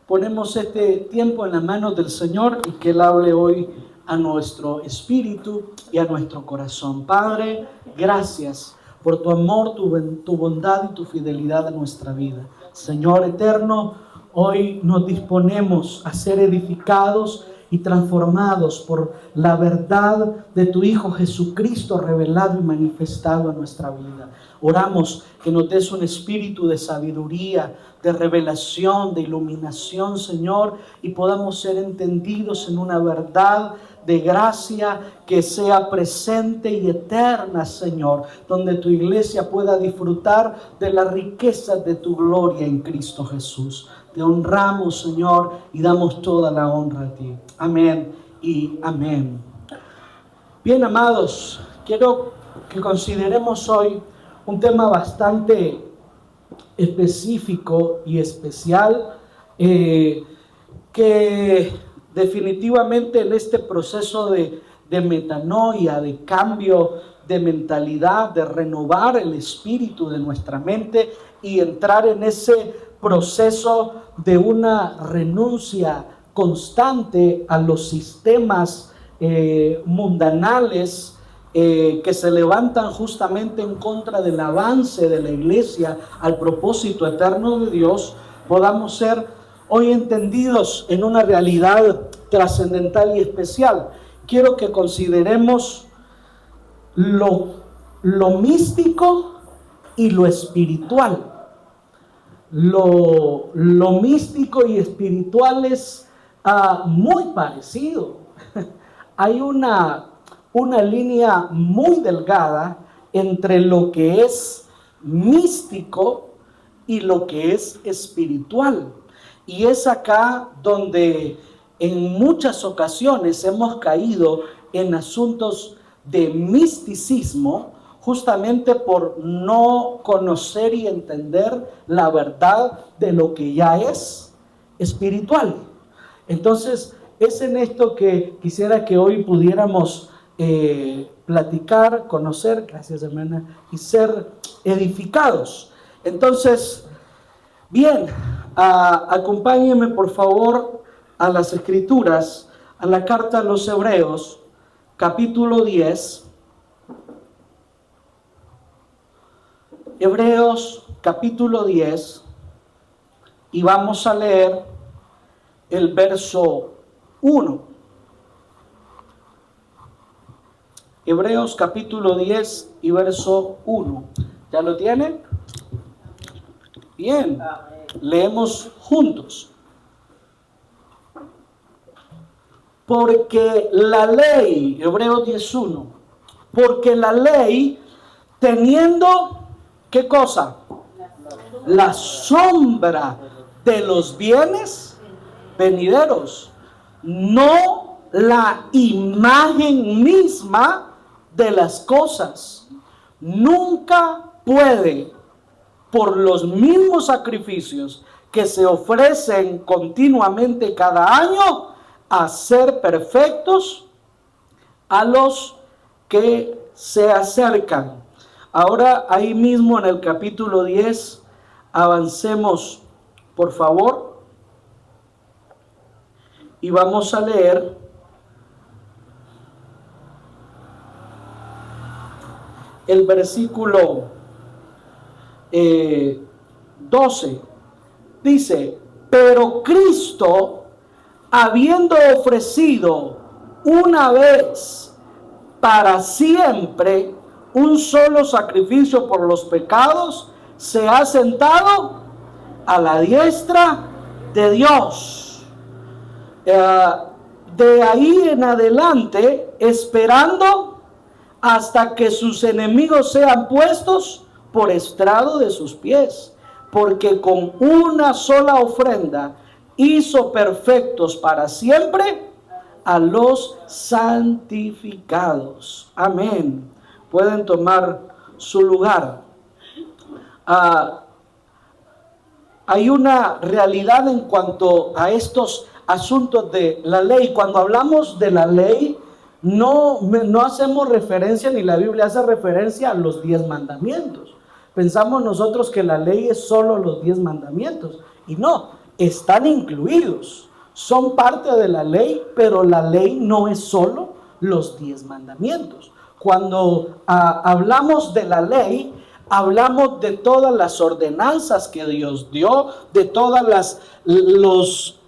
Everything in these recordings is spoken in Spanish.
ponemos este tiempo en las manos del Señor y que Él hable hoy a nuestro espíritu y a nuestro corazón. Padre, gracias por tu amor, tu bondad y tu fidelidad a nuestra vida. Señor eterno, hoy nos disponemos a ser edificados y transformados por la verdad de tu Hijo Jesucristo revelado y manifestado en nuestra vida. Oramos que nos des un espíritu de sabiduría, de revelación, de iluminación, Señor, y podamos ser entendidos en una verdad de gracia que sea presente y eterna, Señor, donde tu iglesia pueda disfrutar de las riquezas de tu gloria en Cristo Jesús. Te honramos, Señor, y damos toda la honra a ti. Amén y amén. Bien, amados, quiero que consideremos hoy un tema bastante específico y especial que definitivamente en este proceso de metanoia, de cambio de mentalidad, de renovar el espíritu de nuestra mente y entrar en ese proceso de una renuncia constante a los sistemas mundanales que se levantan justamente en contra del avance de la iglesia al propósito eterno de Dios, podamos ser hoy entendidos en una realidad trascendental y especial. Quiero que consideremos lo místico y lo espiritual. Lo místico y espiritual es muy parecido. Hay una línea muy delgada entre lo que es místico y lo que es espiritual. Y es acá donde en muchas ocasiones hemos caído en asuntos de misticismo, justamente por no conocer y entender la verdad de lo que ya es espiritual. Entonces, es en esto que quisiera que hoy pudiéramos platicar, conocer, gracias hermana, y ser edificados. Entonces, bien, acompáñenme por favor a las Escrituras, a la carta a los Hebreos, capítulo 10. Hebreos capítulo 10, y vamos a leer el verso 1. Hebreos capítulo 10 y verso 1. ¿Ya lo tienen? Bien, leemos juntos. Porque la ley, Hebreos 10:1, porque la ley, teniendo, ¿qué cosa? La sombra de los bienes venideros, no la imagen misma de las cosas. Nunca puede, por los mismos sacrificios que se ofrecen continuamente cada año, hacer perfectos a los que se acercan. Ahora ahí mismo en el capítulo 10, avancemos por favor y vamos a leer el versículo 12. Dice: pero Cristo, habiendo ofrecido una vez para siempre un solo sacrificio por los pecados, se ha sentado a la diestra de Dios. De ahí en adelante, esperando hasta que sus enemigos sean puestos por estrado de sus pies, porque con una sola ofrenda hizo perfectos para siempre a los santificados. Amén. Pueden tomar su lugar. Hay una realidad en cuanto a estos asuntos de la ley. Cuando hablamos de la ley, no hacemos referencia, ni la Biblia hace referencia a los 10 mandamientos. Pensamos nosotros que la ley es solo los 10 mandamientos. Y no, están incluidos, son parte de la ley, pero la ley no es solo los 10 mandamientos. Cuando hablamos de la ley, hablamos de todas las ordenanzas que Dios dio, de todos los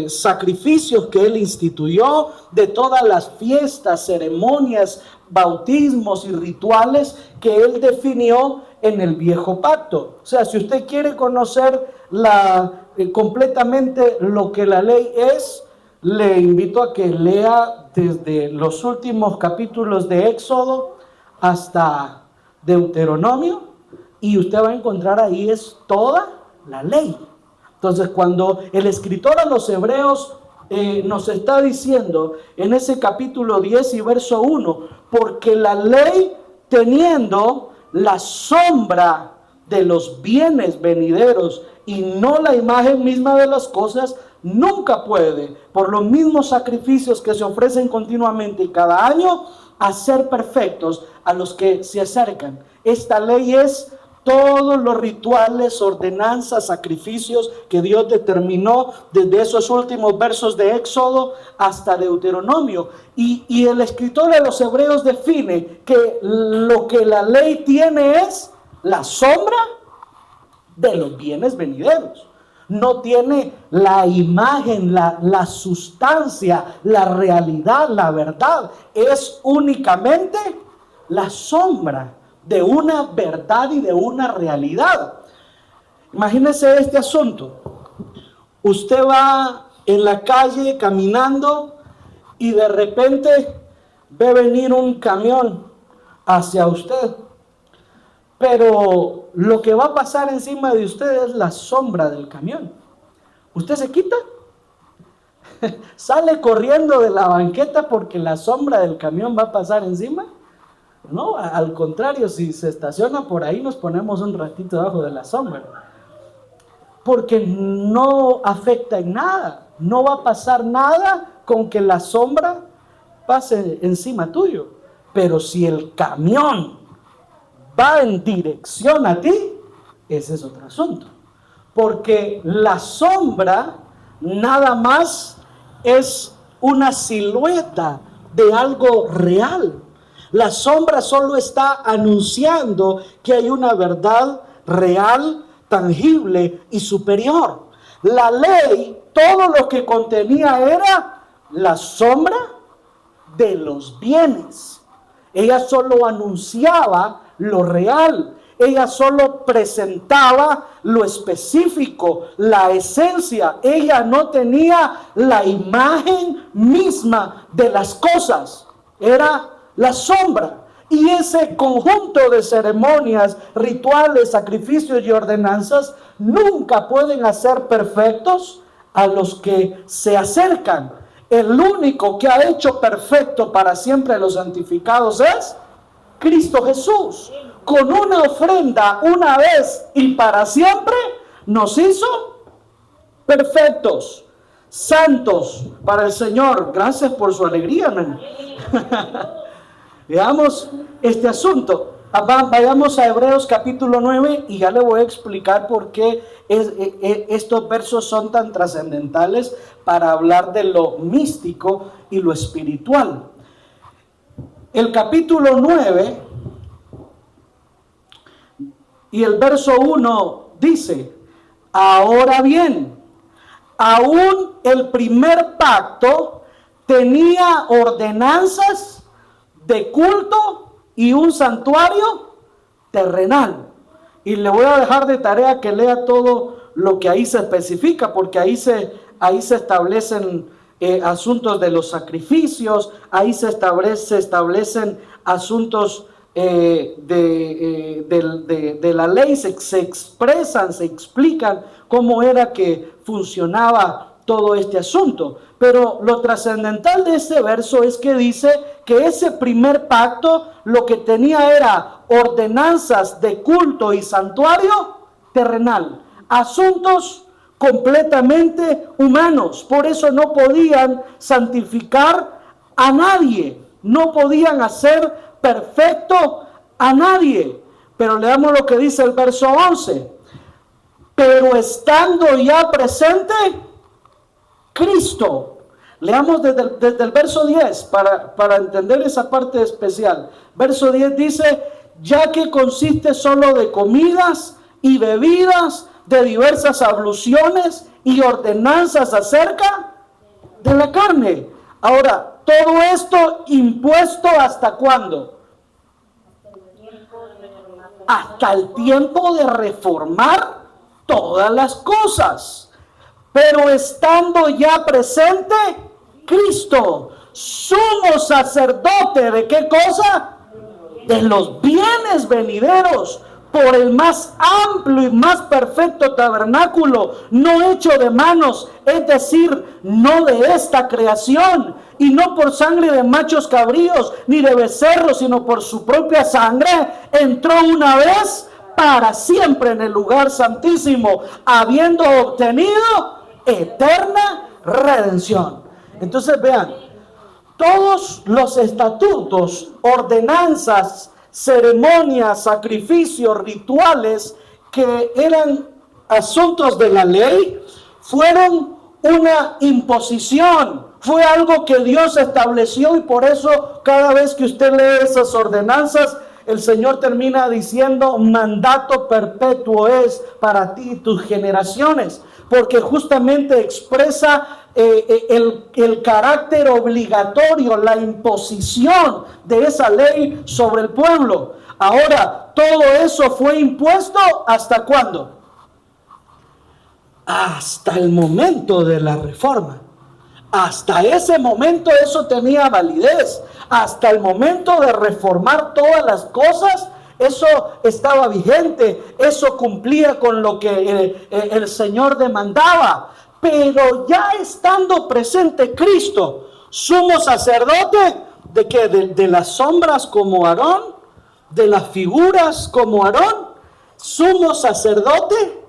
sacrificios que Él instituyó, de todas las fiestas, ceremonias, bautismos y rituales que Él definió en el viejo pacto. O sea, si usted quiere conocer completamente lo que la ley es, le invito a que lea desde los últimos capítulos de Éxodo hasta Deuteronomio, y usted va a encontrar ahí es toda la ley. Entonces, cuando el escritor a los hebreos nos está diciendo en ese capítulo 10 y verso 1, porque la ley, teniendo la sombra de los bienes venideros y no la imagen misma de las cosas, nunca puede, por los mismos sacrificios que se ofrecen continuamente y cada año, hacer perfectos a los que se acercan. Esta ley es todos los rituales, ordenanzas, sacrificios que Dios determinó desde esos últimos versos de Éxodo hasta Deuteronomio. Y el escritor de los Hebreos define que lo que la ley tiene es la sombra de los bienes venideros. No tiene la imagen, la sustancia, la realidad, la verdad. Es únicamente la sombra de una verdad y de una realidad. Imagínese este asunto. Usted va en la calle caminando y de repente ve venir un camión hacia usted. Pero lo que va a pasar encima de usted es la sombra del camión. ¿Usted se quita? ¿Sale corriendo de la banqueta porque la sombra del camión va a pasar encima? No, al contrario, si se estaciona por ahí nos ponemos un ratito debajo de la sombra. Porque no afecta en nada. No va a pasar nada con que la sombra pase encima tuyo. Pero si el camión va en dirección a ti, ese es otro asunto. Porque la sombra nada más es una silueta de algo real. La sombra solo está anunciando que hay una verdad real, tangible y superior. La ley, todo lo que contenía era la sombra de los bienes. Ella solo anunciaba lo real. Ella solo presentaba lo específico, la esencia. Ella no tenía la imagen misma de las cosas. Era la sombra. Y ese conjunto de ceremonias, rituales, sacrificios y ordenanzas nunca pueden hacer perfectos a los que se acercan. El único que ha hecho perfecto para siempre a los santificados es Cristo Jesús. Con una ofrenda una vez y para siempre nos hizo perfectos, santos para el Señor. Gracias por su alegría, hermano. Veamos este asunto. Vayamos a Hebreos capítulo 9 y ya le voy a explicar por qué estos versos son tan trascendentales para hablar de lo místico y lo espiritual. El capítulo 9 y el verso 1 dice: ahora bien, aún el primer pacto tenía ordenanzas de culto y un santuario terrenal. Y le voy a dejar de tarea que lea todo lo que ahí se especifica, porque ahí se establecen asuntos de los sacrificios, ahí se establecen asuntos de la ley, se expresan, se explican cómo era que funcionaba todo este asunto. Pero lo trascendental de este verso es que dice que ese primer pacto lo que tenía era ordenanzas de culto y santuario terrenal, asuntos completamente humanos. Por eso no podían santificar a nadie, no podían hacer perfecto a nadie. Pero leamos lo que dice el verso 11. pero estando ya presente Cristo. Leamos desde el verso 10 para entender esa parte especial. Verso 10 dice, ya que consiste solo de comidas y bebidas, de diversas abluciones y ordenanzas acerca de la carne. Ahora, todo esto impuesto ¿hasta cuándo? Hasta el tiempo de reformar todas las cosas. Pero estando ya presente Cristo, sumo sacerdote, ¿de qué cosa? De los bienes venideros, por el más amplio y más perfecto tabernáculo, no hecho de manos, es decir, no de esta creación, y no por sangre de machos cabríos, ni de becerros, sino por su propia sangre, entró una vez para siempre en el lugar santísimo, habiendo obtenido eterna redención. Entonces vean, todos los estatutos, ordenanzas, ceremonias, sacrificios, rituales que eran asuntos de la ley, fueron una imposición, fue algo que Dios estableció, y por eso cada vez que usted lee esas ordenanzas, el Señor termina diciendo, mandato perpetuo es para ti y tus generaciones, porque justamente expresa el carácter obligatorio, la imposición de esa ley sobre el pueblo. Ahora, todo eso fue impuesto ¿hasta cuándo? Hasta el momento de la reforma. Hasta ese momento eso tenía validez. Hasta el momento de reformar todas las cosas, eso estaba vigente. Eso cumplía con lo que el Señor demandaba. Pero ya estando presente Cristo, sumo sacerdote, ¿de qué? De las sombras como Aarón, de las figuras como Aarón, sumo sacerdote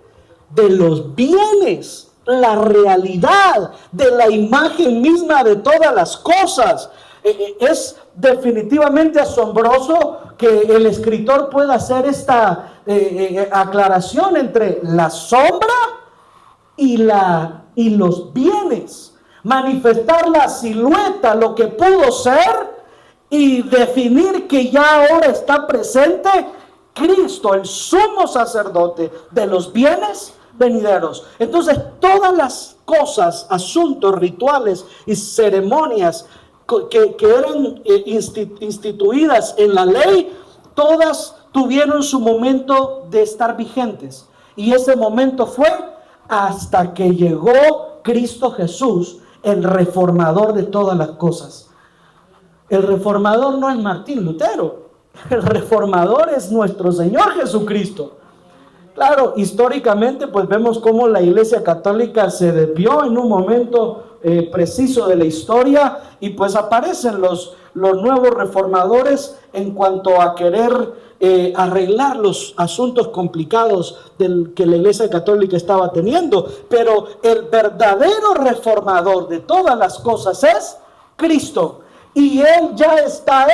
de los bienes, la realidad, de la imagen misma de todas las cosas. Es definitivamente asombroso que el escritor pueda hacer esta aclaración entre la sombra y los bienes, manifestar la silueta, lo que pudo ser, y definir que ya ahora está presente Cristo, el sumo sacerdote de los bienes venideros. Entonces, todas las cosas, asuntos, rituales y ceremonias que eran instituidas en la ley, todas tuvieron su momento de estar vigentes. Y ese momento fue hasta que llegó Cristo Jesús, el reformador de todas las cosas. El reformador no es Martín Lutero, el reformador es nuestro Señor Jesucristo. Claro, históricamente pues vemos cómo la Iglesia Católica se desvió en un momento preciso de la historia, y pues aparecen los nuevos reformadores en cuanto a querer arreglar los asuntos complicados que la Iglesia Católica estaba teniendo. Pero el verdadero reformador de todas las cosas es Cristo, y Él ya está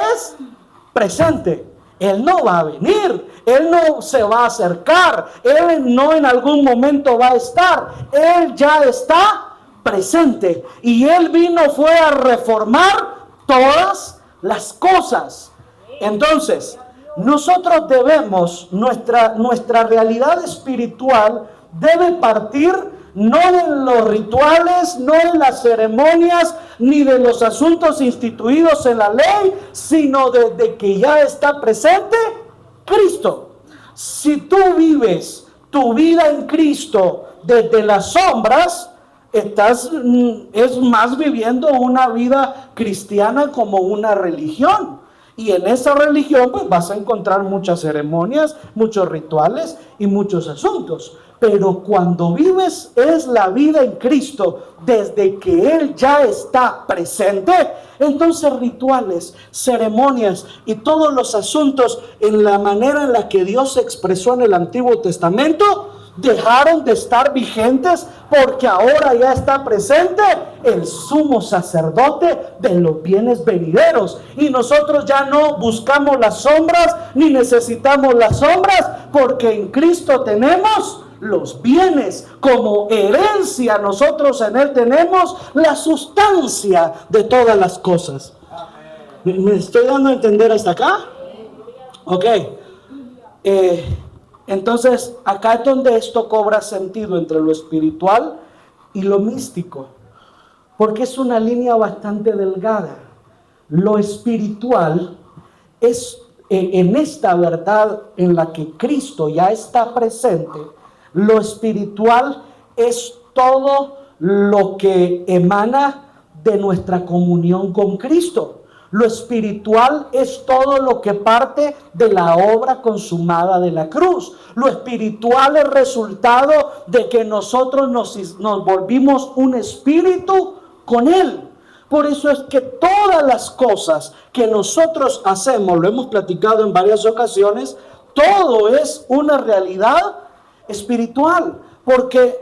presente. Él no va a venir, Él no se va a acercar, Él no en algún momento va a estar, Él ya está presente, y Él fue a reformar todas las cosas. Entonces, nosotros debemos, nuestra realidad espiritual debe partir no de los rituales, no de las ceremonias, ni de los asuntos instituidos en la ley, sino desde que ya está presente Cristo. Si tú vives tu vida en Cristo desde las sombras, es más viviendo una vida cristiana como una religión. Y en esa religión pues vas a encontrar muchas ceremonias, muchos rituales y muchos asuntos. Pero cuando vives es la vida en Cristo desde que Él ya está presente, entonces rituales, ceremonias y todos los asuntos en la manera en la que Dios se expresó en el Antiguo Testamento dejaron de estar vigentes, porque ahora ya está presente el sumo sacerdote de los bienes venideros, y nosotros ya no buscamos las sombras ni necesitamos las sombras, porque en Cristo tenemos los bienes. Como herencia nosotros en Él tenemos la sustancia de todas las cosas. ¿Me estoy dando a entender hasta acá? Ok. Entonces acá es donde esto cobra sentido entre lo espiritual y lo místico, porque es una línea bastante delgada. Lo espiritual es en esta verdad en la que Cristo ya está presente. Lo espiritual es todo lo que emana de nuestra comunión con Cristo. Lo espiritual es todo lo que parte de la obra consumada de la cruz. Lo espiritual es resultado de que nosotros nos volvimos un espíritu con Él. Por eso es que todas las cosas que nosotros hacemos, lo hemos platicado en varias ocasiones, todo es una realidad espiritual. Porque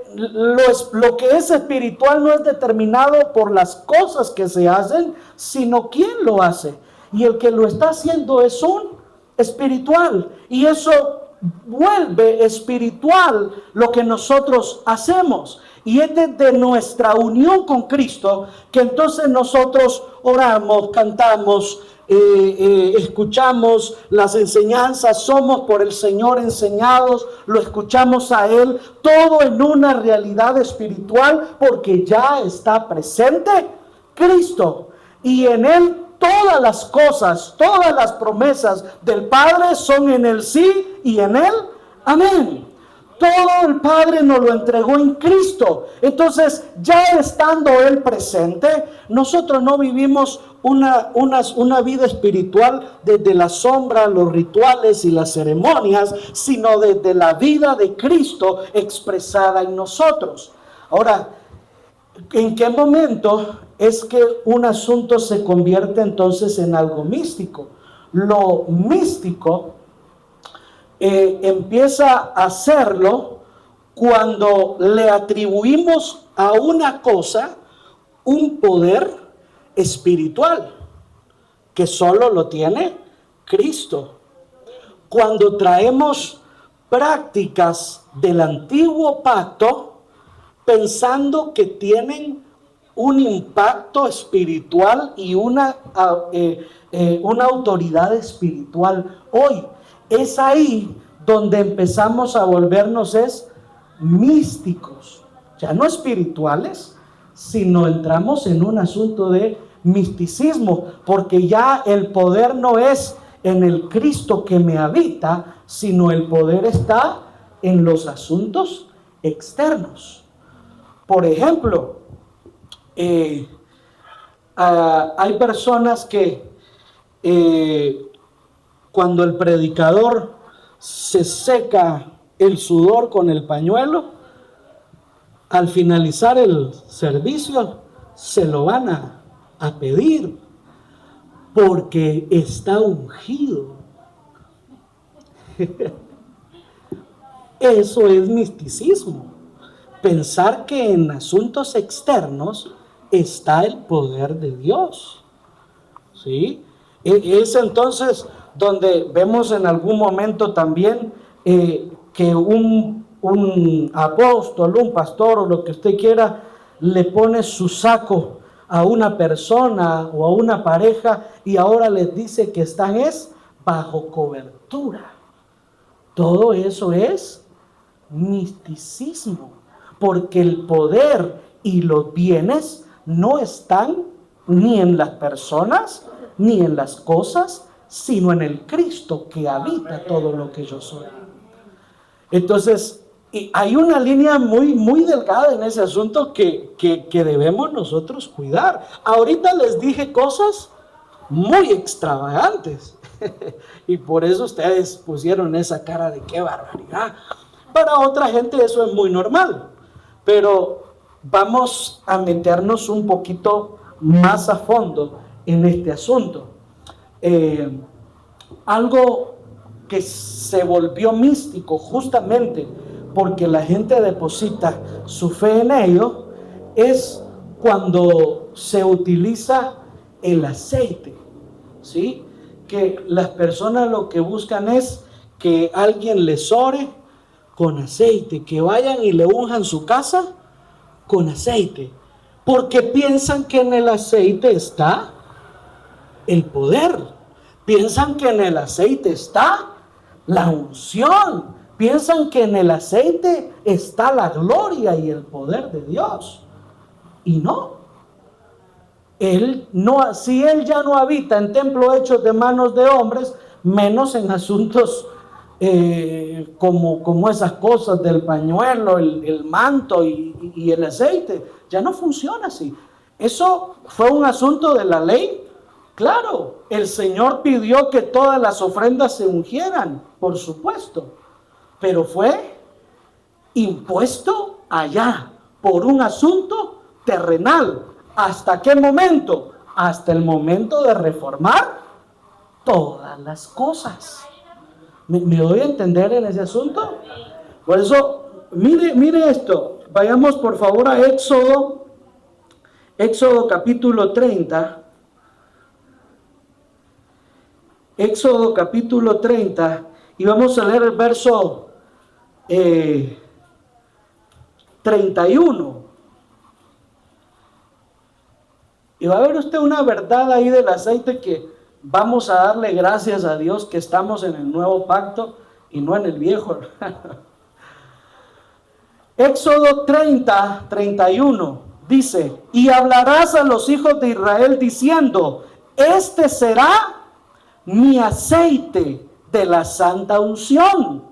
lo que es espiritual no es determinado por las cosas que se hacen, sino quién lo hace. Y el que lo está haciendo es un espiritual. Y eso vuelve espiritual lo que nosotros hacemos. Y es desde nuestra unión con Cristo que entonces nosotros oramos, cantamos, escuchamos las enseñanzas, somos por el Señor enseñados, lo escuchamos a Él, todo en una realidad espiritual, porque ya está presente Cristo, y en Él todas las cosas, todas las promesas del Padre son en el sí y en Él amén. Todo el Padre nos lo entregó en Cristo. Entonces, ya estando Él presente, nosotros no vivimos una vida espiritual desde la sombra, los rituales y las ceremonias, sino desde la vida de Cristo expresada en nosotros. Ahora, ¿en qué momento es que un asunto se convierte entonces en algo místico? Lo místico empieza a hacerlo cuando le atribuimos a una cosa un poder espiritual que solo lo tiene Cristo. Cuando traemos prácticas del antiguo pacto pensando que tienen un impacto espiritual y una autoridad espiritual hoy. Es ahí donde empezamos a volvernos místicos, ya no espirituales, sino entramos en un asunto de misticismo, porque ya el poder no es en el Cristo que me habita, sino el poder está en los asuntos externos. Por ejemplo, hay personas que cuando el predicador se seca el sudor con el pañuelo, al finalizar el servicio se lo van a pedir porque está ungido. Eso es misticismo. Pensar que en asuntos externos está el poder de Dios. ¿Sí? Es entonces donde vemos en algún momento también que un apóstol, un pastor o lo que usted quiera, le pone su saco a una persona o a una pareja y ahora les dice que están bajo cobertura. Todo eso es misticismo, porque el poder y los bienes no están ni en las personas ni en las cosas, sino en el Cristo que habita todo lo que yo soy. Entonces, hay una línea muy, muy delgada en ese asunto que debemos nosotros cuidar. Ahorita les dije cosas muy extravagantes y por eso ustedes pusieron esa cara de qué barbaridad. Para otra gente eso es muy normal, pero vamos a meternos un poquito más a fondo en este asunto. Algo que se volvió místico justamente porque la gente deposita su fe en ello es cuando se utiliza el aceite, ¿sí? Que las personas lo que buscan es que alguien les ore con aceite, que vayan y le unjan su casa con aceite, porque piensan que en el aceite está el poder, piensan que en el aceite está la unción, piensan que en el aceite está la gloria y el poder de Dios, y no. Si Él ya no habita en templos hechos de manos de hombres, menos en asuntos como esas cosas del pañuelo, el manto y el aceite. Ya no funciona así. Eso fue un asunto de la ley. Claro, el Señor pidió que todas las ofrendas se ungieran, por supuesto, pero fue impuesto allá por un asunto terrenal. ¿Hasta qué momento? Hasta el momento de reformar todas las cosas. ¿Me doy a entender en ese asunto? Por eso, mire esto. Vayamos por favor a Éxodo capítulo 30. Éxodo capítulo 30. Y vamos a leer el verso 31. Y va a ver usted una verdad ahí del aceite que vamos a darle gracias a Dios que estamos en el nuevo pacto y no en el viejo. Éxodo 30, 31 dice: y hablarás a los hijos de Israel diciendo: este será mi aceite de la santa unción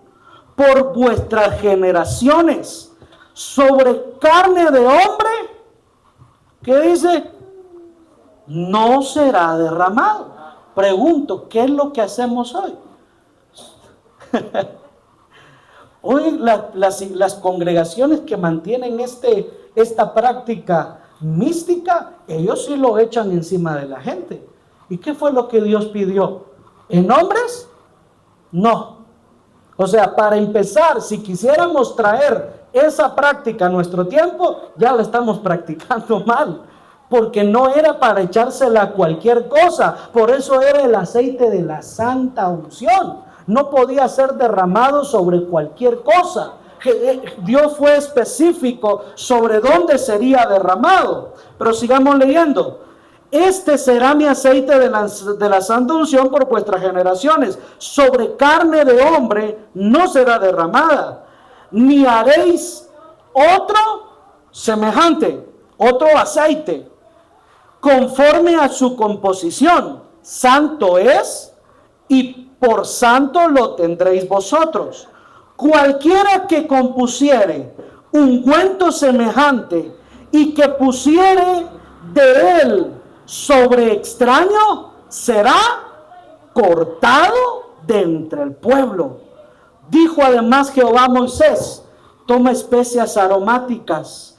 por vuestras generaciones, sobre carne de hombre, ¿qué dice? No será derramado. Pregunto, ¿qué es lo que hacemos hoy? Hoy las congregaciones que mantienen esta práctica mística, ellos sí lo echan encima de la gente. ¿Y qué fue lo que Dios pidió? ¿En hombres? No. O sea, para empezar, si quisiéramos traer esa práctica a nuestro tiempo, ya la estamos practicando mal. Porque no era para echársela a cualquier cosa. Por eso era el aceite de la santa unción. No podía ser derramado sobre cualquier cosa. Dios fue específico sobre dónde sería derramado. Pero sigamos leyendo. Este será mi aceite de la santa unción por vuestras generaciones. Sobre carne de hombre no será derramada, ni haréis otro semejante, otro aceite, conforme a su composición. Santo es, y por santo lo tendréis vosotros. Cualquiera que compusiere ungüento semejante y que pusiere de él sobre extraño, será cortado de entre el pueblo. Dijo además Jehová a Moisés: toma especias aromáticas,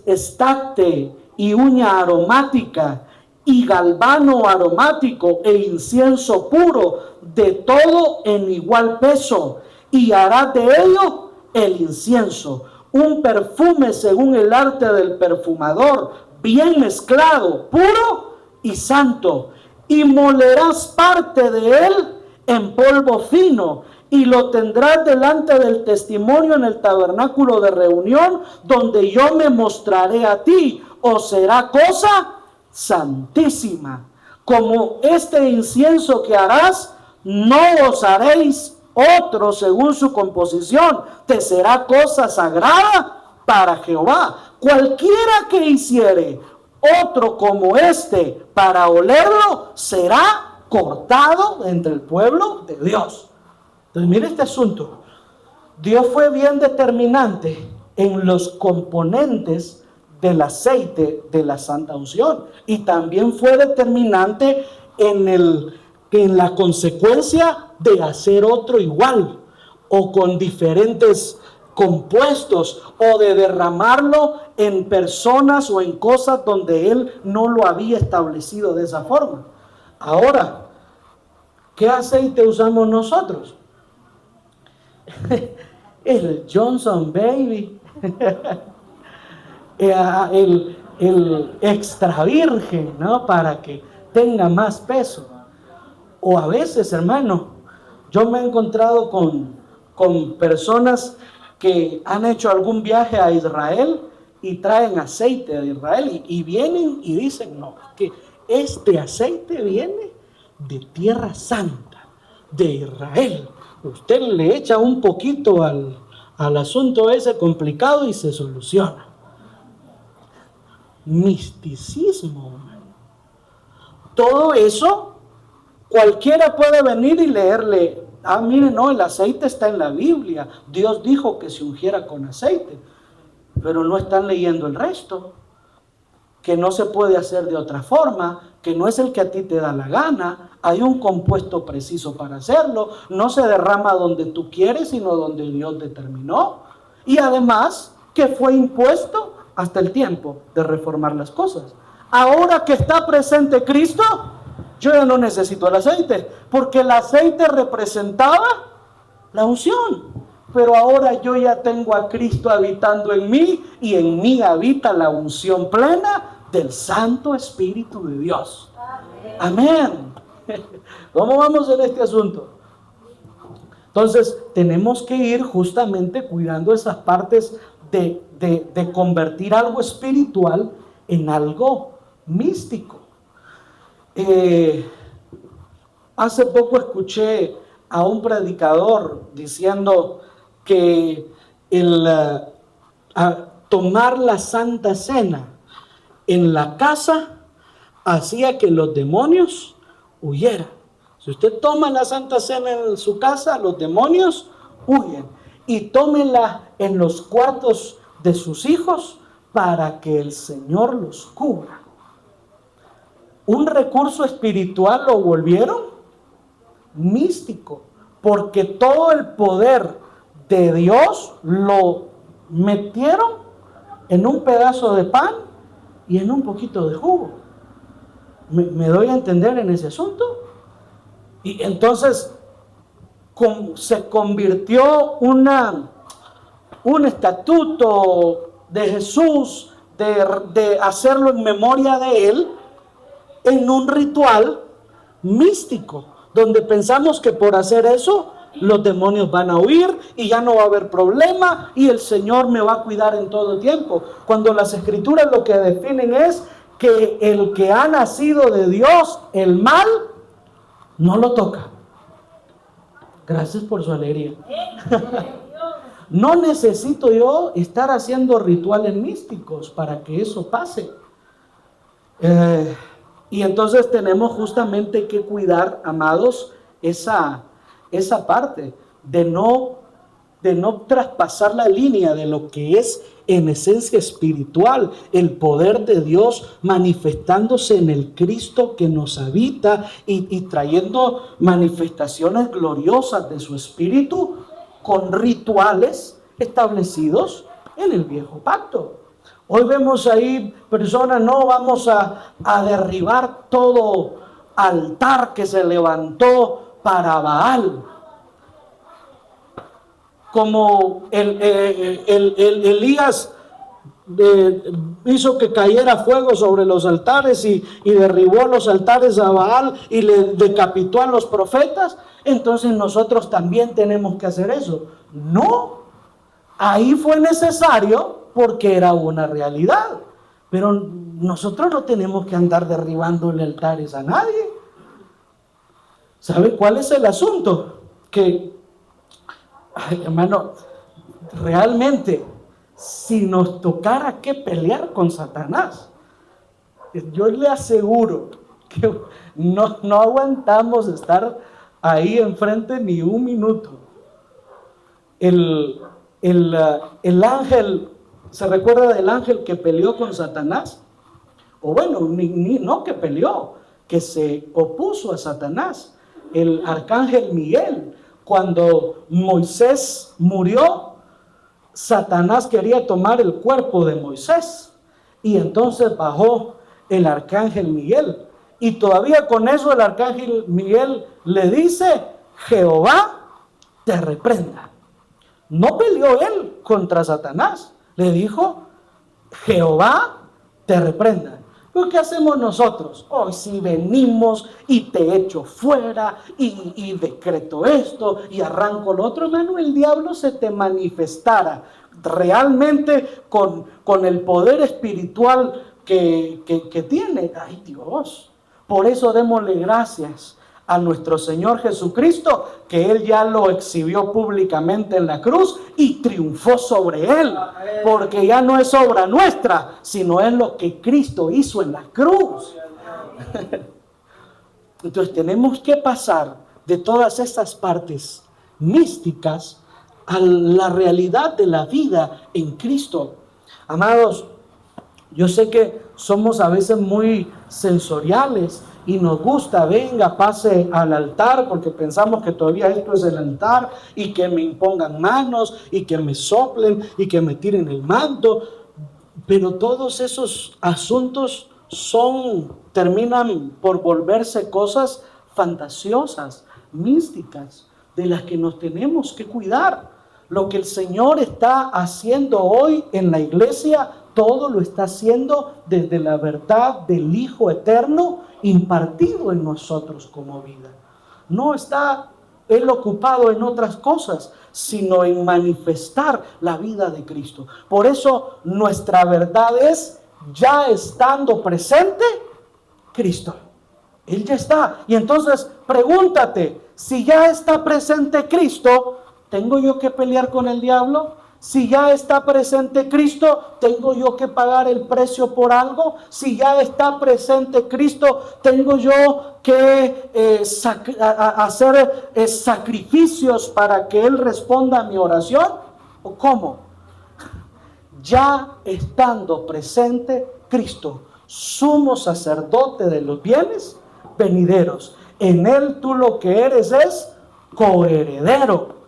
estacte y uña aromática, y galbano aromático e incienso puro, de todo en igual peso, y hará de ello el incienso, un perfume según el arte del perfumador, bien mezclado, puro y santo, y molerás parte de él en polvo fino, y lo tendrás delante del testimonio en el tabernáculo de reunión, donde yo me mostraré a ti, o será cosa santísima. Como este incienso que harás, no os haréis otro según su composición, te será cosa sagrada para Jehová. Cualquiera que hiciere otro como este para olerlo, será cortado entre el pueblo de Dios. Entonces mire este asunto. Dios fue bien determinante en los componentes del aceite de la santa unción, y también fue determinante en la consecuencia de hacer otro igual o con diferentes compuestos, o de derramarlo en personas o en cosas donde él no lo había establecido de esa forma. Ahora, ¿qué aceite usamos nosotros? El Johnson Baby, el extra virgen, ¿no? Para que tenga más peso. O a veces, hermano, yo me he encontrado con con personas que han hecho algún viaje a Israel y traen aceite de Israel y vienen y dicen, no, que este aceite viene de Tierra Santa, de Israel. Usted le echa un poquito al asunto ese complicado y se soluciona. Misticismo. Todo eso, cualquiera puede venir y leerle, mire, no, el aceite está en la Biblia. Dios dijo que se ungiera con aceite, pero no están leyendo el resto, que no se puede hacer de otra forma, que no es el que a ti te da la gana, hay un compuesto preciso para hacerlo, no se derrama donde tú quieres, sino donde Dios determinó, y además que fue impuesto hasta el tiempo de reformar las cosas. Ahora que está presente Cristo, yo ya no necesito el aceite, porque el aceite representaba la unción. Pero ahora yo ya tengo a Cristo habitando en mí y en mí habita la unción plena del Santo Espíritu de Dios. Amén. ¿Cómo vamos en este asunto? Entonces tenemos que ir justamente cuidando esas partes de convertir algo espiritual en algo místico. Hace poco escuché a un predicador diciendo que tomar la Santa Cena en la casa hacía que los demonios huyeran. Si usted toma la Santa Cena en su casa, los demonios huyen. Y tómela en los cuartos de sus hijos para que el Señor los cubra. Un recurso espiritual lo volvieron místico, porque todo el poder de Dios lo metieron en un pedazo de pan y en un poquito de jugo. ¿Me doy a entender en ese asunto? Y entonces se convirtió un estatuto de Jesús, de hacerlo en memoria de Él, en un ritual místico, donde pensamos que por hacer eso los demonios van a huir y ya no va a haber problema y el Señor me va a cuidar en todo tiempo. Cuando las Escrituras lo que definen es que el que ha nacido de Dios, el mal no lo toca. Gracias por su alegría. No necesito yo estar haciendo rituales místicos para que eso pase. Y entonces tenemos justamente que cuidar, amados, esa parte de no traspasar la línea de lo que es en esencia espiritual, el poder de Dios manifestándose en el Cristo que nos habita y trayendo manifestaciones gloriosas de su espíritu con rituales establecidos en el viejo pacto. Hoy vemos ahí personas, no vamos a derribar todo altar que se levantó para Baal. Como Elías hizo que cayera fuego sobre los altares y derribó los altares a Baal y le decapitó a los profetas, entonces nosotros también tenemos que hacer eso. No, ahí fue necesario porque era una realidad, pero nosotros no tenemos que andar derribándole altares a nadie. ¿Sabe cuál es el asunto? Que, ay, hermano, realmente, si nos tocara que pelear con Satanás, yo le aseguro que no aguantamos estar ahí enfrente ni un minuto. El ángel, ¿se recuerda del ángel que peleó con Satanás? O bueno, no que peleó, que se opuso a Satanás. El arcángel Miguel, cuando Moisés murió, Satanás quería tomar el cuerpo de Moisés y entonces bajó el arcángel Miguel y todavía con eso el arcángel Miguel le dice: Jehová te reprenda. No peleó él contra Satanás, le dijo: Jehová te reprenda. Pero ¿qué hacemos nosotros? Hoy si venimos y te echo fuera y decreto esto y arranco lo otro, hermano, el diablo se te manifestara realmente con el poder espiritual que tiene. Ay Dios, por eso démosle gracias a nuestro Señor Jesucristo, que Él ya lo exhibió públicamente en la cruz y triunfó sobre Él, porque ya no es obra nuestra, sino es lo que Cristo hizo en la cruz. Entonces tenemos que pasar de todas estas partes místicas a la realidad de la vida en Cristo. Amados, yo sé que somos a veces muy sensoriales y nos gusta, venga, pase al altar, porque pensamos que todavía esto es el altar, y que me impongan manos, y que me soplen, y que me tiren el manto. Pero todos esos asuntos terminan por volverse cosas fantasiosas, místicas, de las que nos tenemos que cuidar. Lo que el Señor está haciendo hoy en la iglesia, todo lo está haciendo desde la verdad del Hijo eterno impartido en nosotros como vida. No está Él ocupado en otras cosas, sino en manifestar la vida de Cristo. Por eso nuestra verdad es, ya estando presente, Cristo. Él ya está. Y entonces pregúntate, si ya está presente Cristo, ¿tengo yo que pelear con el diablo? Si ya está presente Cristo, ¿tengo yo que pagar el precio por algo? Si ya está presente Cristo, ¿tengo yo que hacer sacrificios para que Él responda a mi oración? ¿O cómo? Ya estando presente Cristo, sumo sacerdote de los bienes venideros. En Él tú lo que eres es coheredero.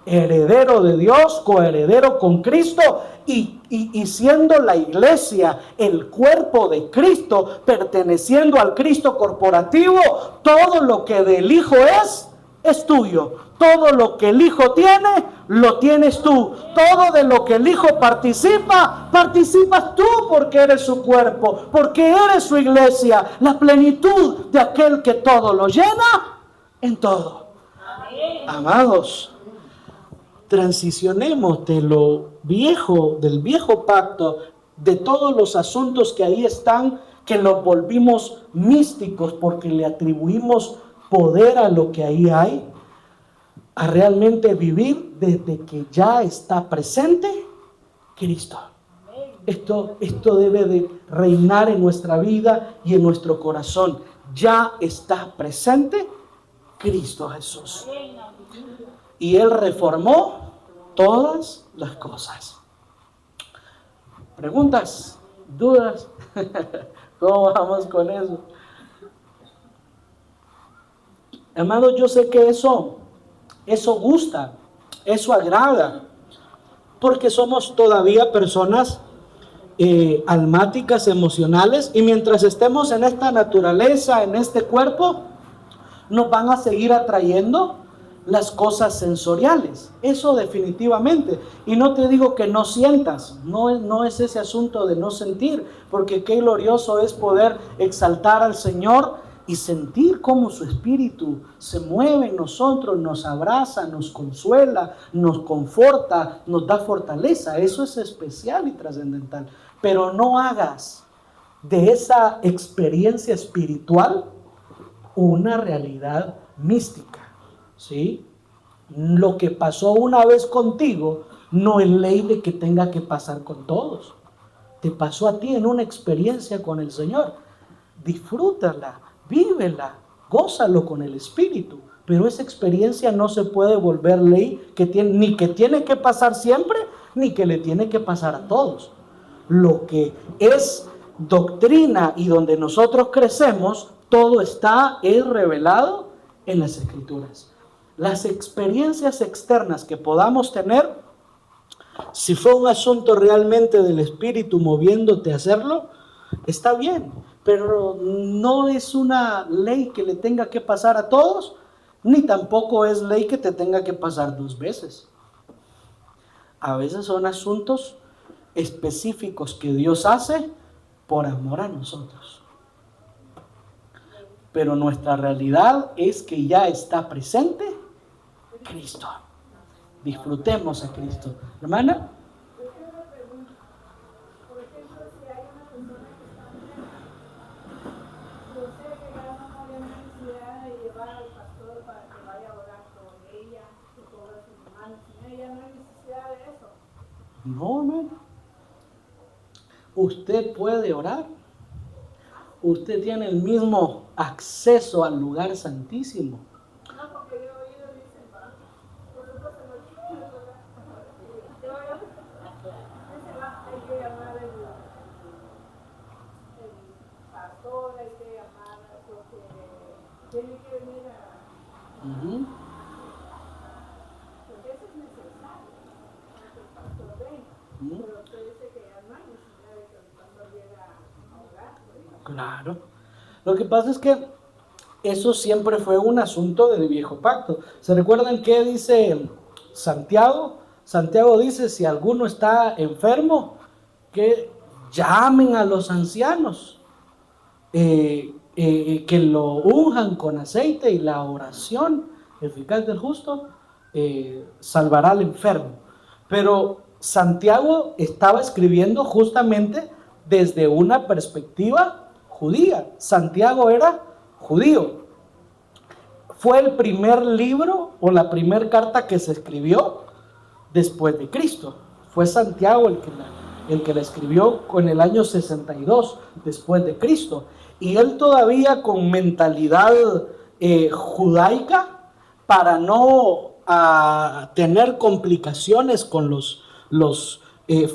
Heredero de Dios, coheredero con Cristo y siendo la iglesia el cuerpo de Cristo, perteneciendo al Cristo corporativo, todo lo que del Hijo es tuyo. Todo lo que el Hijo tiene, lo tienes tú. Todo de lo que el Hijo participa, participas tú porque eres su cuerpo, porque eres su iglesia, la plenitud de aquel que todo lo llena en todo. Amados, transicionemos de lo viejo, del viejo pacto, de todos los asuntos que ahí están, que los volvimos místicos porque le atribuimos poder a lo que ahí hay, a realmente vivir desde que ya está presente Cristo. Esto debe de reinar en nuestra vida y en nuestro corazón. Ya está presente Cristo Jesús. Y Él reformó todas las cosas. ¿Preguntas? ¿Dudas? ¿Cómo vamos con eso? Hermanos, yo sé que eso gusta, eso agrada, porque somos todavía personas almáticas, emocionales, y mientras estemos en esta naturaleza, en este cuerpo, nos van a seguir atrayendo las cosas sensoriales, eso definitivamente. Y no te digo que no sientas, no es ese asunto de no sentir, porque qué glorioso es poder exaltar al Señor y sentir cómo su espíritu se mueve en nosotros, nos abraza, nos consuela, nos conforta, nos da fortaleza. Eso es especial y trascendental. Pero no hagas de esa experiencia espiritual una realidad mística. ¿Sí? Lo que pasó una vez contigo no es ley de que tenga que pasar con todos. Te pasó a ti en una experiencia con el Señor. Disfrútala, vívela, gózalo con el Espíritu. Pero esa experiencia no se puede volver ley ni que tiene que pasar siempre, ni que le tiene que pasar a todos. Lo que es doctrina y donde nosotros crecemos, todo está revelado en las Escrituras. Las experiencias externas que podamos tener, si fue un asunto realmente del Espíritu moviéndote a hacerlo, está bien, pero no es una ley que le tenga que pasar a todos, ni tampoco es ley que te tenga que pasar 2 veces. A veces son asuntos específicos que Dios hace por amor a nosotros. Pero nuestra realidad es que ya está presente Cristo. Disfrutemos a Cristo. Hermana. No, hermano. Usted puede orar. Usted tiene el mismo acceso al lugar santísimo. No, porque yo he oído, dicen, nosotros se nos dice, hay que llamar el pastor, hay que llamar porque tiene que venir a... Porque eso es necesario, que el pastor venga. Pero usted dice que ya no hay necesidad de que el pastor llegue a orar. Claro. Lo que pasa es que eso siempre fue un asunto del viejo pacto. ¿Se recuerdan qué dice Santiago? Santiago dice, si alguno está enfermo, que llamen a los ancianos, que lo unjan con aceite, y la oración eficaz del justo salvará al enfermo. Pero Santiago estaba escribiendo justamente desde una perspectiva judía. Santiago era judío. Fue el primer libro o la primera carta que se escribió después de Cristo. Fue Santiago el que la escribió en el año 62 después de Cristo. Y él todavía con mentalidad judaica, para no tener complicaciones con los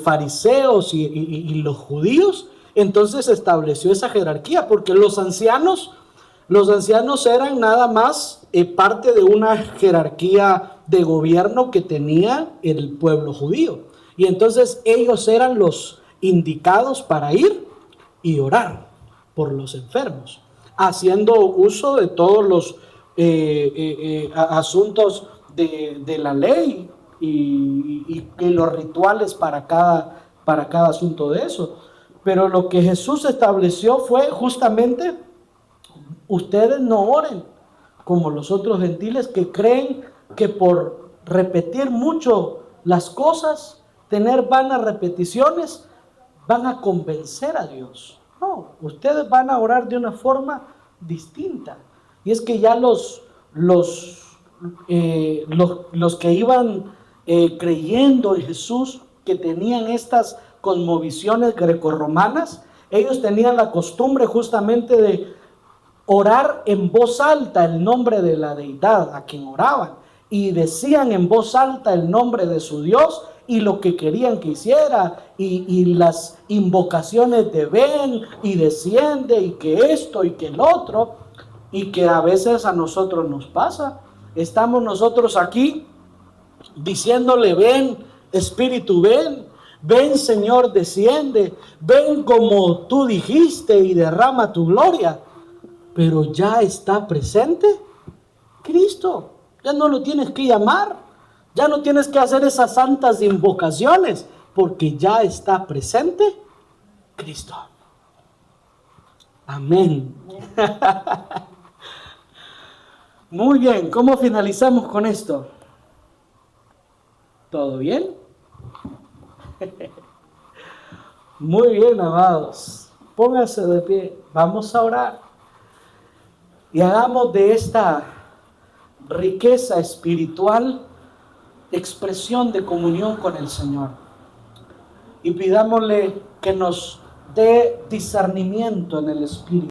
fariseos y los judíos, entonces estableció esa jerarquía, porque los ancianos eran nada más parte de una jerarquía de gobierno que tenía el pueblo judío, y entonces ellos eran los indicados para ir y orar por los enfermos, haciendo uso de todos los asuntos de la ley y los rituales para cada asunto de eso. Pero lo que Jesús estableció fue justamente: ustedes no oren como los otros gentiles, que creen que por repetir mucho las cosas, tener vanas repeticiones, van a convencer a Dios. No, ustedes van a orar de una forma distinta. Y es que ya los que iban creyendo en Jesús, que tenían estas cosmovisiones grecorromanas, ellos tenían la costumbre justamente de orar en voz alta el nombre de la deidad a quien oraban, y decían en voz alta el nombre de su Dios y lo que querían que hiciera, y las invocaciones de ven y desciende y que esto y que el otro, y que a veces a nosotros nos pasa. Estamos nosotros aquí diciéndole: ven Espíritu, ven Señor, desciende, ven como tú dijiste y derrama tu gloria. Pero ya está presente Cristo. Ya no lo tienes que llamar, ya no tienes que hacer esas santas invocaciones, porque ya está presente Cristo. Amén. Muy bien, ¿cómo finalizamos con esto? ¿Todo bien? Muy bien, amados. Pónganse de pie, vamos a orar. Y hagamos de esta riqueza espiritual expresión de comunión con el Señor. Y pidámosle que nos dé discernimiento en el Espíritu.